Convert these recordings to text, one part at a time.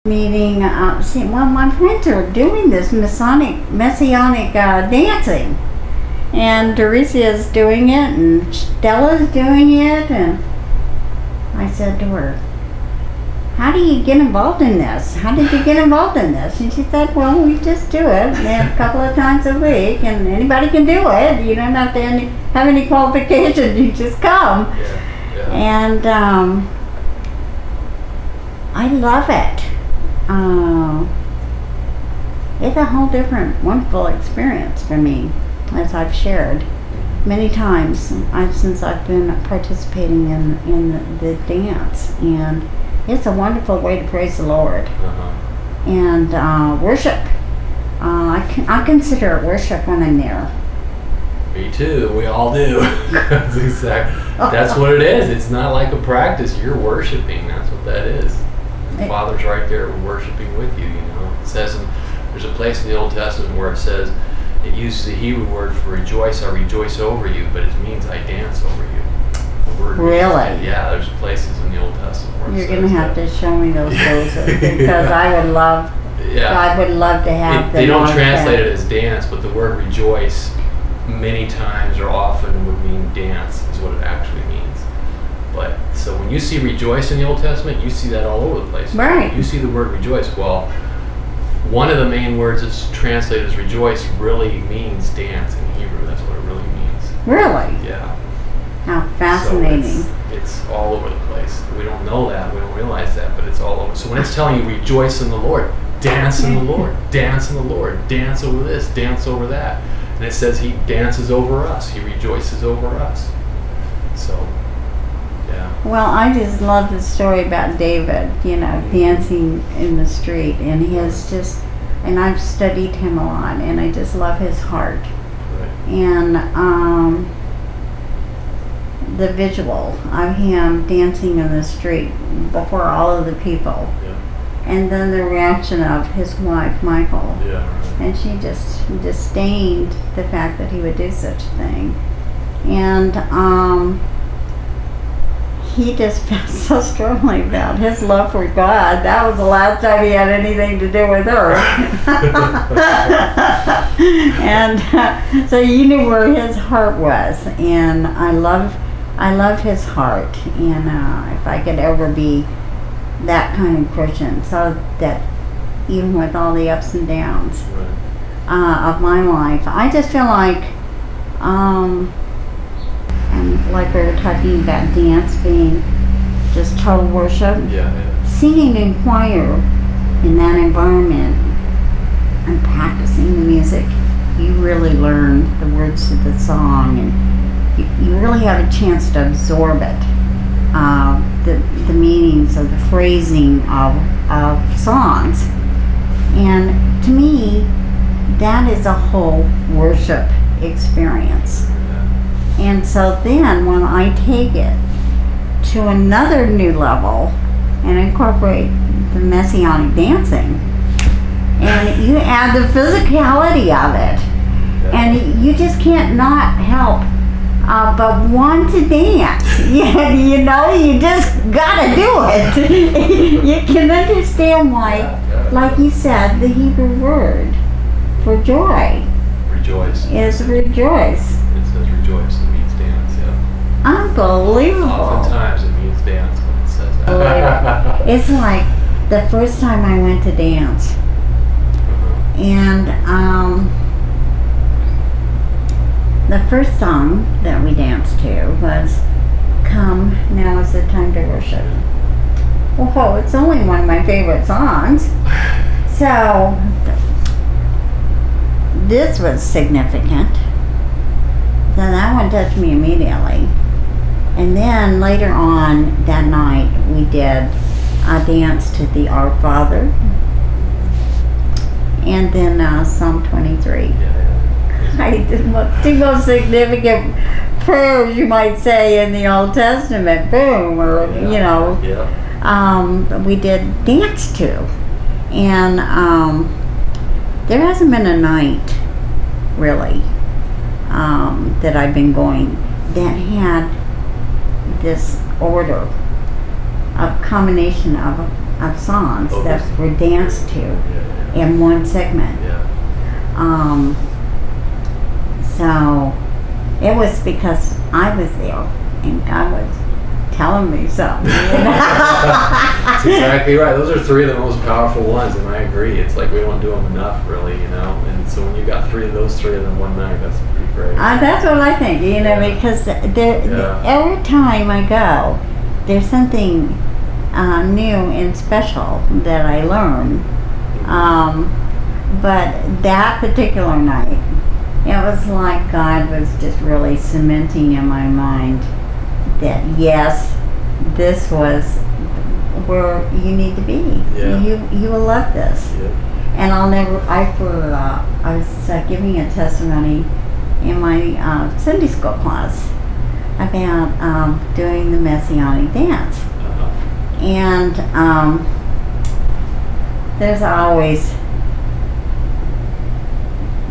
meeting, well, my friends are doing this Messianic dancing, and Doricia's doing it, and Stella's doing it, and I said to her, how do you get involved in this? How did you get involved in this? And she said, well, we just do it a couple of times a week, and anybody can do it. You don't have to have any qualifications, you just come. Yeah. And I love it. It's a whole different, wonderful experience for me, as I've shared many times since I've been participating in the dance. And it's a wonderful way to praise the Lord. And worship. I consider it worship when I'm there. Me too. We all do. That's what it is. It's not like a practice. You're worshiping. That's what that is. The Father's right there worshiping with you. You know, it says there's a place in the Old Testament where it says it uses the Hebrew word for rejoice. I rejoice over you, but it means I dance over you. The word really? Yeah. There's places in the Old Testament where you're going to have to show me those verses because I would love. Yeah. I would love to have them. They don't translate it as dance, but the word rejoice many times or often would mean dance is what it actually means. But so when you see rejoice in the Old Testament, you see that all over the place. Right. You see the word rejoice. Well, one of the main words that's translated as rejoice really means dance in Hebrew. That's what it really means. Really? Yeah. How fascinating. So it's all over the place. We don't know that. We don't realize that, but it's all over. So when it's telling you rejoice in the Lord, dance in the Lord, dance in the Lord, dance over this, dance over that. And it says he dances over us. He rejoices over us. So, yeah. Well, I just love the story about David, you know, dancing in the street. And he has just, and I've studied him a lot, and I just love his heart. Right. And the visual of him dancing in the street before all of the people. Yeah. And then the reaction of his wife, Michael. Yeah, right. And she just disdained the fact that he would do such a thing. And he just felt so strongly about his love for God. That was the last time he had anything to do with her. And so you knew where his heart was. And I love his heart. And if I could ever be that kind of Christian, so that even with all the ups and downs of my life, I just feel like, and like we were talking about dance being just total worship, singing in choir in that environment and practicing the music, you really learn the words to the song, and you really have a chance to absorb it. The meanings of the phrasing of songs. And to me, that is a whole worship experience. And so then when I take it to another new level and incorporate the Messianic dancing, and you add the physicality of it, and you just can't not help but want to dance. You know, you just gotta do it. You can understand why, like you said, the Hebrew word for joy is rejoice. It says rejoice. It means dance, yeah. Unbelievable. Oftentimes it means dance when it says that. It's like the first time I went to dance, and the first song that we danced to was "Come, Now is the Time to Worship." Whoa, it's only one of my favorite songs. So this was significant. So that one touched me immediately. And then later on that night we did a dance to the Our Father, and then Psalm 23. The two most significant prayers, you might say, in the Old Testament. Boom, or you know, we did dance to, and there hasn't been a night really that I've been going that had this order, a combination of of songs Oh, that were danced to in one segment. So it was because I was there and God was telling me something. That's exactly right. Those are three of the most powerful ones, and I agree. It's like we don't do them enough, really, you know. And so when you got three of those three of them one night, that's pretty great. That's what I think, you know, because every time I go, there's something new and special that I learn. But that particular night, it was like God was just really cementing in my mind that yes, this was where you need to be. You will love this. And I'll never. I was giving a testimony in my Sunday school class about doing the Messianic dance, and there's always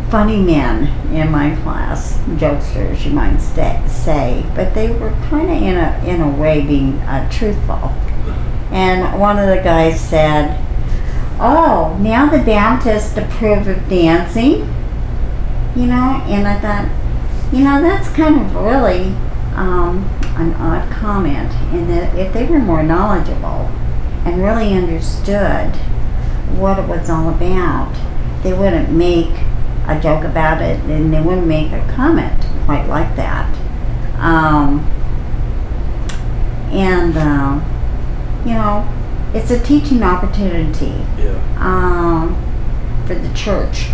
funny men in my class, jokesters you might say, but they were kind of in a way being truthful. And one of the guys said, "Oh, now the Baptists approve of dancing," you know. And I thought, you know, that's kind of really an odd comment. And that if they were more knowledgeable and really understood what it was all about, they wouldn't make a joke about it, and they wouldn't make a comment quite like that. You know, it's a teaching opportunity for the church